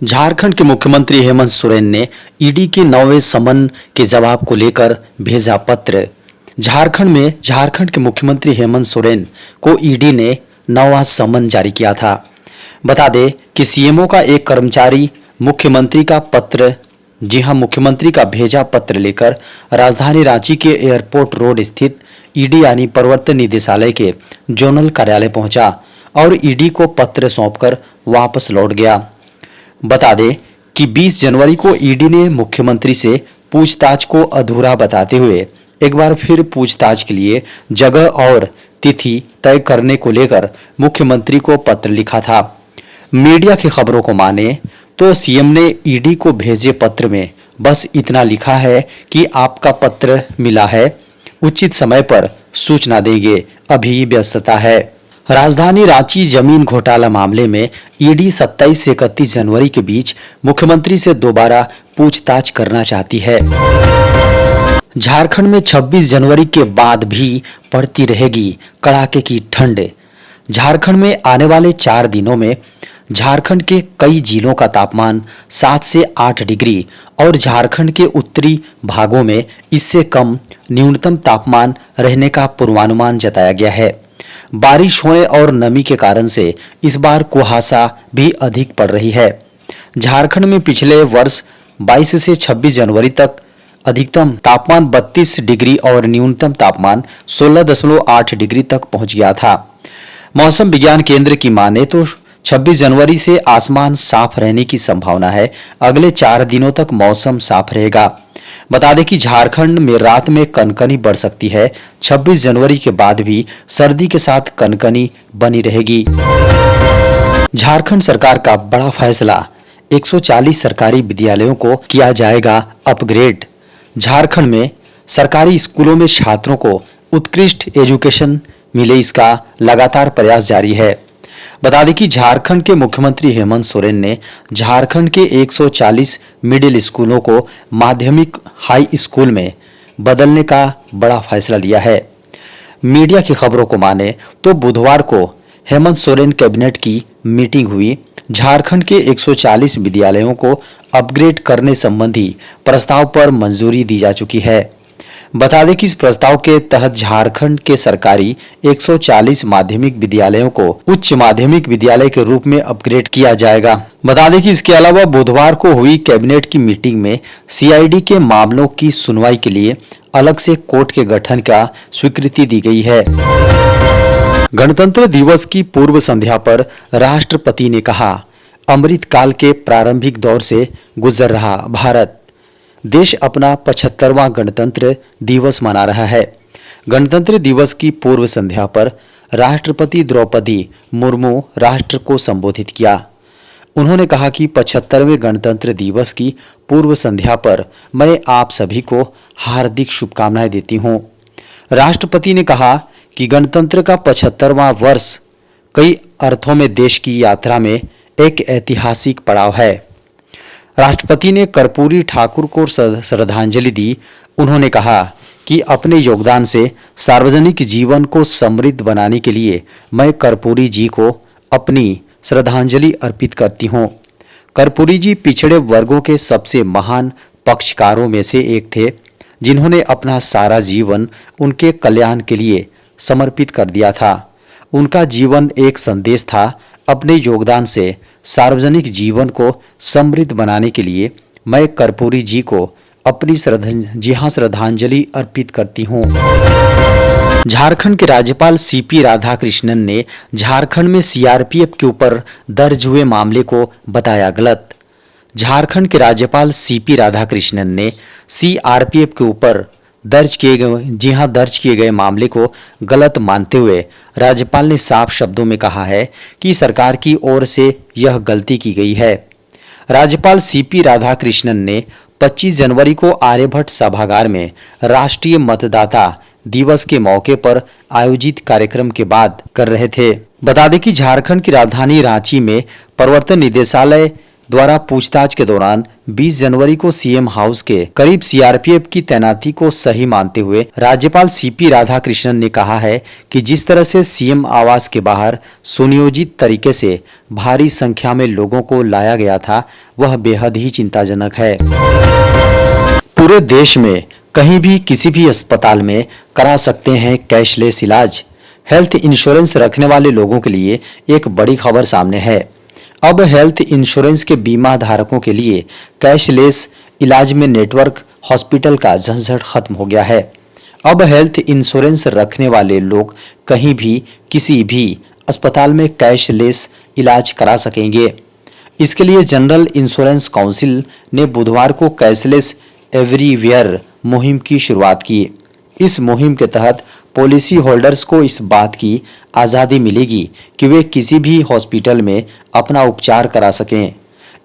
झारखंड के मुख्यमंत्री हेमंत सोरेन ने ईडी के 9वें समन के जवाब को लेकर भेजा पत्र। झारखंड के मुख्यमंत्री हेमंत सोरेन को ईडी ने 9वां समन जारी किया था। बता दें कि सीएमओ का एक कर्मचारी मुख्यमंत्री का भेजा पत्र लेकर राजधानी रांची के एयरपोर्ट रोड स्थित ईडी यानी प्रवर्तन निदेशालय के जोनल कार्यालय पहुंचा और ईडी को पत्र सौंपकर वापस लौट गया। बता दें कि 20 जनवरी को ईडी ने मुख्यमंत्री से पूछताछ को अधूरा बताते हुए एक बार फिर पूछताछ के लिए जगह और तिथि तय करने को लेकर मुख्यमंत्री को पत्र लिखा था। मीडिया की खबरों को माने तो सीएम ने ईडी को भेजे पत्र में बस इतना लिखा है कि आपका पत्र मिला है, उचित समय पर सूचना देंगे, अभी व्यस्तता है। राजधानी रांची जमीन घोटाला मामले में ईडी 27 से 31 जनवरी के बीच मुख्यमंत्री से दोबारा पूछताछ करना चाहती है। झारखंड में 26 जनवरी के बाद भी पड़ती रहेगी कड़ाके की ठंड। झारखंड में आने वाले 4 दिनों में झारखंड के कई जिलों का तापमान 7 से 8 डिग्री और झारखंड के उत्तरी भागों में इससे कम न्यूनतम तापमान रहने का पूर्वानुमान जताया गया है। बारिश होने और नमी के कारण से इस बार कुहासा भी अधिक पड़ रही है। झारखंड में पिछले वर्ष 22 से 26 जनवरी तक अधिकतम तापमान 32 डिग्री और न्यूनतम तापमान 16.8 डिग्री तक पहुंच गया था। मौसम विज्ञान केंद्र की माने तो 26 जनवरी से आसमान साफ रहने की संभावना है। अगले 4 दिनों तक मौसम साफ रहेगा। बता दें कि झारखंड में रात में कनकनी बढ़ सकती है। 26 जनवरी के बाद भी सर्दी के साथ कनकनी बनी रहेगी। झारखंड सरकार का बड़ा फैसला, 140 सरकारी विद्यालयों को किया जाएगा अपग्रेड। झारखंड में सरकारी स्कूलों में छात्रों को उत्कृष्ट एजुकेशन मिले, इसका लगातार प्रयास जारी है। बता दें कि झारखंड के मुख्यमंत्री हेमंत सोरेन ने झारखंड के 140 मिडिल स्कूलों को माध्यमिक हाई स्कूल में बदलने का बड़ा फैसला लिया है। मीडिया की खबरों को माने तो बुधवार को हेमंत सोरेन कैबिनेट की मीटिंग हुई। झारखंड के 140 विद्यालयों को अपग्रेड करने संबंधी प्रस्ताव पर मंजूरी दी जा चुकी है। बता दें कि इस प्रस्ताव के तहत झारखंड के सरकारी 140 माध्यमिक विद्यालयों को उच्च माध्यमिक विद्यालय के रूप में अपग्रेड किया जाएगा। बता दें कि इसके अलावा बुधवार को हुई कैबिनेट की मीटिंग में सीआईडी के मामलों की सुनवाई के लिए अलग से कोर्ट के गठन का स्वीकृति दी गई है। गणतंत्र दिवस की पूर्व संध्या पर राष्ट्रपति ने कहा, अमृत काल के प्रारंभिक दौर से गुजर रहा भारत, देश अपना 75वां गणतंत्र दिवस मना रहा है। गणतंत्र दिवस की पूर्व संध्या पर राष्ट्रपति द्रौपदी मुर्मू राष्ट्र को संबोधित किया। उन्होंने कहा कि 75वें गणतंत्र दिवस की पूर्व संध्या पर मैं आप सभी को हार्दिक शुभकामनाएं देती हूं। राष्ट्रपति ने कहा कि गणतंत्र का 75वां वर्ष कई अर्थों में देश की यात्रा में एक ऐतिहासिक पड़ाव है। राष्ट्रपति ने कर्पूरी ठाकुर को श्रद्धांजलि दी। उन्होंने कहा कि अपने योगदान से सार्वजनिक जीवन को समृद्ध बनाने के लिए मैं कर्पूरी जी को अपनी श्रद्धांजलि अर्पित करती हूँ। कर्पूरी जी पिछड़े वर्गों के सबसे महान पक्षकारों में से एक थे, जिन्होंने अपना सारा जीवन उनके कल्याण के लिए समर्पित कर दिया था। उनका जीवन एक संदेश था। अपने योगदान से सार्वजनिक जीवन को समृद्ध बनाने के लिए मैं कर्पूरी जी को अपनी श्रद्धांजलि अर्पित करती हूँ। झारखंड के राज्यपाल सीपी राधाकृष्णन ने झारखंड में सीआरपीएफ के ऊपर दर्ज हुए मामले को बताया गलत। झारखंड के राज्यपाल सीपी राधाकृष्णन ने सीआरपीएफ के ऊपर दर्ज किए गए मामले को गलत मानते हुए राज्यपाल ने साफ शब्दों में कहा है कि सरकार की ओर से यह गलती की गई है। राज्यपाल सीपी राधाकृष्णन ने 25 जनवरी को आर्यभट्ट सभागार में राष्ट्रीय मतदाता दिवस के मौके पर आयोजित कार्यक्रम के बाद कर रहे थे। बता दें कि झारखंड की राजधानी रांची में प्रवर्तन निदेशालय द्वारा पूछताछ के दौरान 20 जनवरी को सीएम हाउस के करीब सीआरपीएफ की तैनाती को सही मानते हुए राज्यपाल सीपी राधाकृष्णन ने कहा है कि जिस तरह से सीएम आवास के बाहर सुनियोजित तरीके से भारी संख्या में लोगों को लाया गया था, वह बेहद ही चिंताजनक है। पूरे देश में कहीं भी किसी भी अस्पताल में करा सकते हैं कैशलेस इलाज। हेल्थ इंश्योरेंस रखने वाले लोगों के लिए एक बड़ी खबर सामने है। अब हेल्थ इंश्योरेंस के बीमा धारकों के लिए कैशलेस इलाज में नेटवर्क हॉस्पिटल का झंझट खत्म हो गया है। अब हेल्थ इंश्योरेंस रखने वाले लोग कहीं भी किसी भी अस्पताल में कैशलेस इलाज करा सकेंगे। इसके लिए जनरल इंश्योरेंस काउंसिल ने बुधवार को कैशलेस एवरीवेयर मुहिम की शुरुआत की। इस मुहिम के तहत पॉलिसी होल्डर्स को इस बात की आज़ादी मिलेगी कि वे किसी भी हॉस्पिटल में अपना उपचार करा सकें।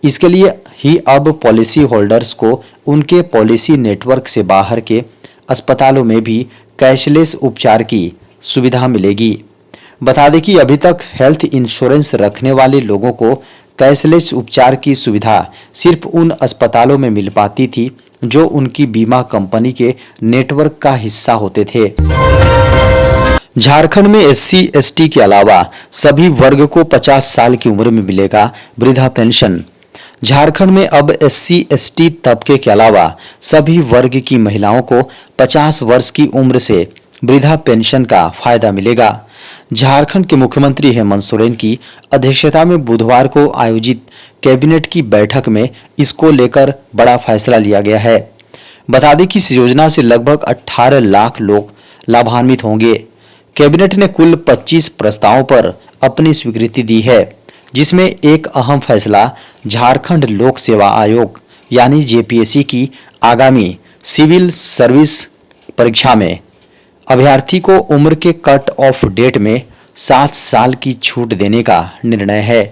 इसके लिए ही अब पॉलिसी होल्डर्स को उनके पॉलिसी नेटवर्क से बाहर के अस्पतालों में भी कैशलेस उपचार की सुविधा मिलेगी। बता दें कि अभी तक हेल्थ इंश्योरेंस रखने वाले लोगों को कैशलेस उपचार की सुविधा सिर्फ उन अस्पतालों में मिल पाती थी जो उनकी बीमा कंपनी के नेटवर्क का हिस्सा होते थे। झारखंड में एससी एसटी के अलावा सभी वर्ग को 50 साल की उम्र में मिलेगा वृद्धा पेंशन। झारखंड में अब एससी एसटी तबके के अलावा सभी वर्ग की महिलाओं को 50 वर्ष की उम्र से वृद्धा पेंशन का फायदा मिलेगा। झारखंड के मुख्यमंत्री हेमंत सोरेन की अध्यक्षता में बुधवार को आयोजित कैबिनेट की बैठक में इसको लेकर बड़ा फैसला लिया गया है। बता दें कि इस योजना से लगभग 18 लाख लोग लाभान्वित होंगे। कैबिनेट ने कुल 25 प्रस्तावों पर अपनी स्वीकृति दी है, जिसमें एक अहम फैसला झारखंड लोक सेवा आयोग यानी जेपीएससी की आगामी सिविल सर्विस परीक्षा में अभ्यर्थी को उम्र के कट ऑफ डेट में 7 साल की छूट देने का निर्णय है।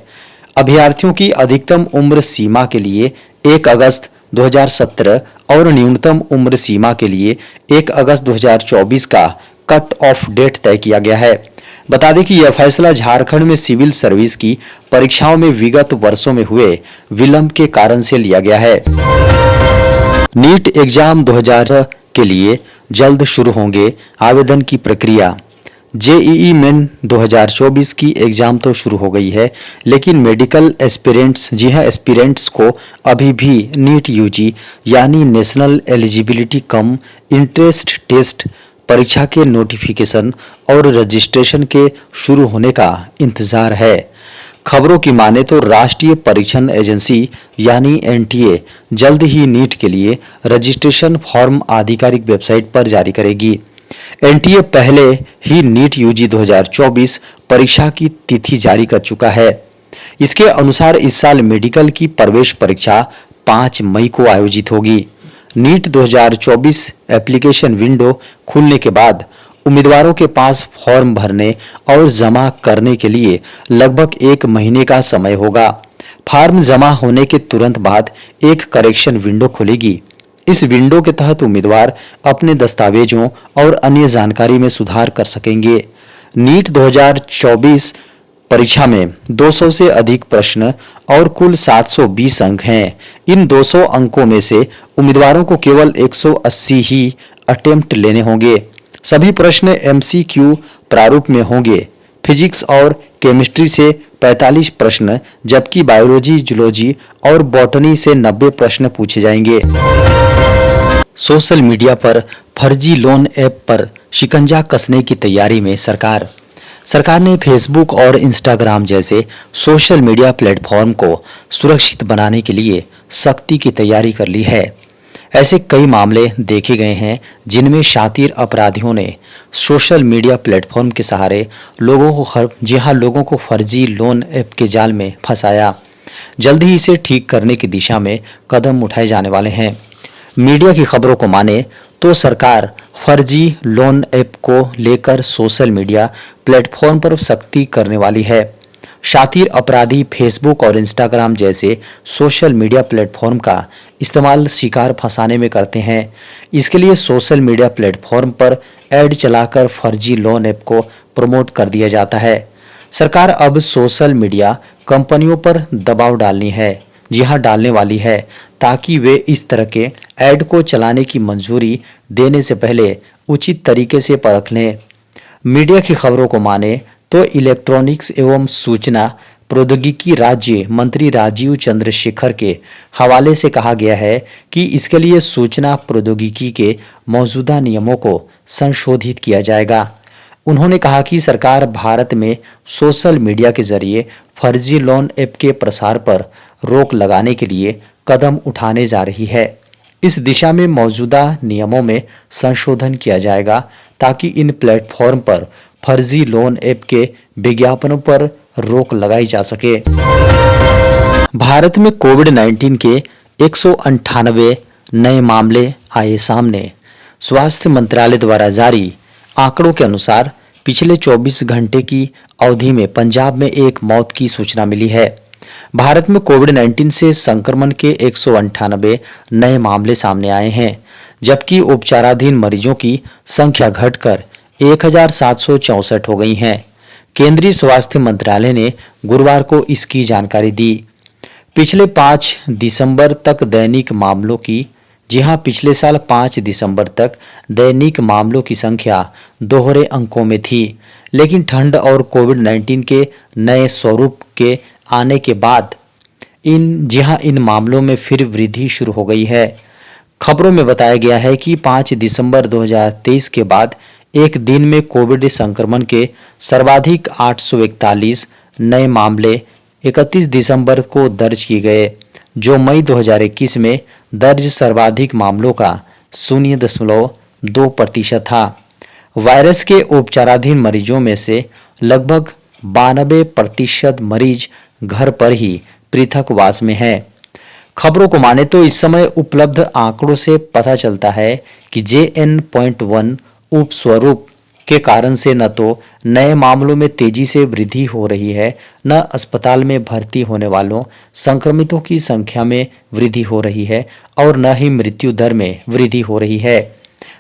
अभ्यर्थियों की अधिकतम उम्र सीमा के लिए 1 अगस्त 2017 और न्यूनतम उम्र सीमा के लिए 1 अगस्त 2024 का कट ऑफ डेट तय किया गया है। बता दें कि यह फैसला झारखंड में सिविल सर्विस की परीक्षाओं में विगत वर्षों में हुए विलंब के कारण से लिया गया है। नीट एग्जाम 2000 के लिए जल्द शुरू होंगे आवेदन की प्रक्रिया। जेईई मेन 2024 की एग्जाम तो शुरू हो गई है, लेकिन मेडिकल एस्पिरेंट्स एस्पिरेंट्स को अभी भी नीट यूजी यानी national eligibility cum entrance test परीक्षा के नोटिफिकेशन और रजिस्ट्रेशन के शुरू होने का इंतजार है। खबरों की माने तो राष्ट्रीय परीक्षण एजेंसी यानी एनटीए जल्द ही नीट के लिए रजिस्ट्रेशन फॉर्म आधिकारिक वेबसाइट पर जारी करेगी। एनटीए पहले ही नीट यूजी 2024 परीक्षा की तिथि जारी कर चुका है। इसके अनुसार इस साल मेडिकल की प्रवेश परीक्षा 5 मई को आयोजित होगी। नीट 2024 एप्लीकेशन विंडो खुलने के बाद उम्मीदवारों के पास फॉर्म भरने और जमा करने के लिए लगभग 1 महीने का समय होगा। फॉर्म जमा होने के तुरंत बाद एक करेक्शन विंडो खुलेगी। इस विंडो के तहत उम्मीदवार अपने दस्तावेजों और अन्य जानकारी में सुधार कर सकेंगे। नीट 2024 परीक्षा में 200 से अधिक प्रश्न और कुल 720 अंक हैं। इन 200 अंकों में से उम्मीदवारों को केवल 180 ही अटेम्प्ट लेने होंगे। सभी प्रश्न एमसीक्यू प्रारूप में होंगे। फिजिक्स और केमिस्ट्री से 45 प्रश्न, जबकि बायोलॉजी, जूलॉजी और बॉटनी से 90 प्रश्न पूछे जाएंगे। सोशल मीडिया पर फर्जी लोन ऐप पर शिकंजा कसने की तैयारी में सरकार ने फेसबुक और इंस्टाग्राम जैसे सोशल मीडिया प्लेटफॉर्म को सुरक्षित बनाने के लिए सख्ती की तैयारी कर ली है। ऐसे कई मामले देखे गए हैं जिनमें शातिर अपराधियों ने सोशल मीडिया प्लेटफॉर्म के सहारे लोगों को फर्जी लोन ऐप के जाल में फंसाया। जल्द ही इसे ठीक करने की दिशा में कदम उठाए जाने वाले हैं। मीडिया की खबरों को माने तो सरकार फर्जी लोन ऐप को लेकर सोशल मीडिया प्लेटफॉर्म पर सख्ती करने वाली है। शातिर अपराधी फेसबुक और इंस्टाग्राम जैसे सोशल मीडिया प्लेटफॉर्म का इस्तेमाल शिकार फंसाने में करते हैं। इसके लिए सोशल मीडिया प्लेटफॉर्म पर ऐड चलाकर फर्जी लोन ऐप को प्रमोट कर दिया जाता है। सरकार अब सोशल मीडिया कंपनियों पर दबाव डालनी है जी हां डालने वाली है, ताकि वे इस तरह के ऐड को चलाने की मंजूरी देने से पहले उचित तरीके से परख लें। मीडिया की खबरों को माने तो इलेक्ट्रॉनिक्स एवं सूचना प्रौद्योगिकी राज्य मंत्री राजीव चंद्रशेखर के हवाले से कहा गया है कि इसके लिए सूचना प्रौद्योगिकी के मौजूदा नियमों को संशोधित किया जाएगा। उन्होंने कहा कि सरकार भारत में सोशल मीडिया के जरिए फर्जी लोन ऐप के प्रसार पर रोक लगाने के लिए कदम उठाने जा रही है। इस दिशा में मौजूदा नियमों में संशोधन किया जाएगा, ताकि इन प्लेटफॉर्म पर फर्जी लोन ऐप के विज्ञापनों पर रोक लगाई जा सके। भारत में कोविड-19 के 198 नए मामले आए सामने। स्वास्थ्य मंत्रालय द्वारा जारी आंकड़ों के अनुसार पिछले 24 घंटे की अवधि में पंजाब में एक मौत की सूचना मिली है। भारत में कोविड-19 से संक्रमण के 198 नए मामले सामने आए हैं, जबकि उपचाराधीन मरीजों की संख्या घटकर 1764 हो गई है। केंद्रीय स्वास्थ्य मंत्रालय ने गुरुवार को इसकी जानकारी दी। पिछले 5 दिसंबर तक दैनिक मामलों की पिछले साल 5 दिसंबर तक दैनिक मामलों की संख्या दोहरे अंकों में थी, लेकिन ठंड और कोविड-19 के नए स्वरूप के आने के बाद इन मामलों में फिर वृद्धि शुरू हो गई है। खबरों में बताया गया है कि 5 दिसंबर 2023 के बाद एक दिन में कोविड संक्रमण के सर्वाधिक 841 नए मामले 31 दिसंबर को दर्ज किए गए, जो मई 2021 में दर्ज सर्वाधिक मामलों का 0.2% था। वायरस के उपचाराधीन मरीजों में से लगभग 92% मरीज घर पर ही पृथकवास में हैं। खबरों को माने तो इस समय उपलब्ध आंकड़ों से पता चलता है कि JN.1 उपस्वरूप के कारण से न तो नए मामलों में तेजी से वृद्धि हो रही है, न अस्पताल में भर्ती होने वालों संक्रमितों की संख्या में वृद्धि हो रही है, और न ही मृत्यु दर में वृद्धि हो रही है।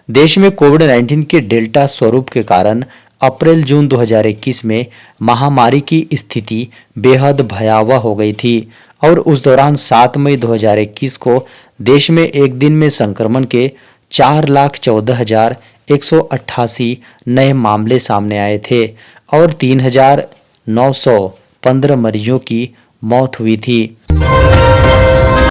देश में कोविड-19 के डेल्टा स्वरूप के कारण अप्रैल-जून 2021 में महामारी की स्थिति बेहद भयावह हो गई थी, और उस दौरान 7 मई 2021 को देश में एक दिन में संक्रमण के 4,14,188 नए मामले सामने आए थे और 3,915 मरीजों की मौत हुई थी।